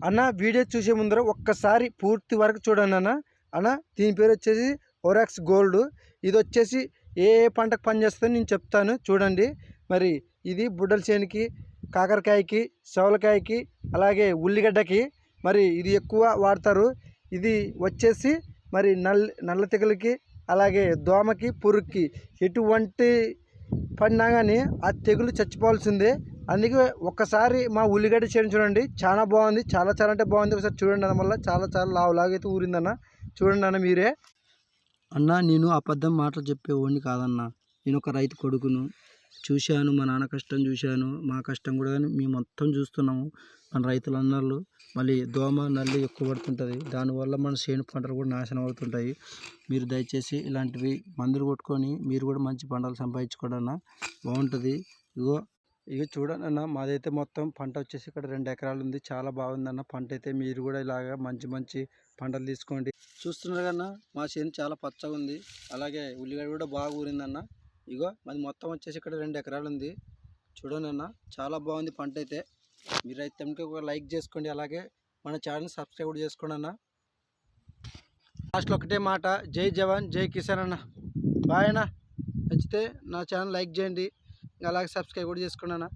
అన్న వీడియో చూసే ముందర ఒక్కసారి పూర్తి వరకు చూడండి అన్న దీని పేరు వచ్చేసి ఓరాక్స్ గోల్డ్. ఇది వచ్చేసి ఏ పంటకు పనిచేస్తుందో నేను చెప్తాను చూడండి. మరి ఇది బుడ్డల చేనికి, కాకరకాయకి, సవలకాయకి, అలాగే ఉల్లిగడ్డకి మరి ఇది ఎక్కువ వాడతారు. ఇది వచ్చేసి మరి నల్ల తెగులకి, అలాగే దోమకి, పురుగుకి ఎటువంటి పడినా కానీ ఆ తెగులు చచ్చిపోవాల్సిందే. అందుకే ఒక్కసారి మా ఉల్లిగడ్డ చేను చూడండి, చాలా బాగుంది, చాలా అంటే బాగుంది. ఒకసారి చూడండి అన్న, వల్ల చాలా లావులాగైతే ఊరిందన్న. చూడండి అన్న మీరే. అన్న నేను అబద్ధం మాటలు చెప్పేవాడిని కాదన్నా. నేను ఒక రైతు కొడుకును, చూశాను మా నాన్న కష్టం చూశాను, మా కష్టం కూడా మేము మొత్తం చూస్తున్నాము. మన రైతులందరూ మళ్ళీ దోమ నల్లి ఎక్కువ పడుతుంటుంది, దానివల్ల మన చేను పంటలు కూడా నాశనం అవుతుంటాయి. మీరు దయచేసి ఇలాంటివి మందులు కొట్టుకొని మీరు కూడా మంచి పంటలు సంపాదించుకోండి అన్న, బాగుంటుంది. ఇగో చూడండి అన్న, మాదైతే మొత్తం పంట వచ్చేసి ఇక్కడ 2 ఎకరాలు ఉంది. చాలా బాగుందన్న పంట అయితే. మీరు కూడా ఇలాగా మంచి పంటలు తీసుకోండి. చూస్తున్నారు కన్నా మా చేను చాలా పచ్చగా ఉంది, అలాగే ఉల్లిగడ్డ కూడా బాగా ఊరిందన్న. ఇగో మాది మొత్తం వచ్చేసి ఇక్కడ 2 ఎకరాలు ఉంది. చూడండి అన్న, చాలా బాగుంది పంట అయితే. మీరైతే ఒక లైక్ చేసుకోండి, అలాగే మన ఛానల్ సబ్స్క్రైబ్ కూడా చేసుకోండి అన్న. లాస్ట్లో ఒకటే మాట, జై జవాన్ జై కిసాన్ అన్న. బాయ్ అన్న. నచ్చితే నా ఛానల్ లైక్ చేయండి, అలాగే సబ్స్క్రైబ్ కూడా చేసుకోండి అన్న.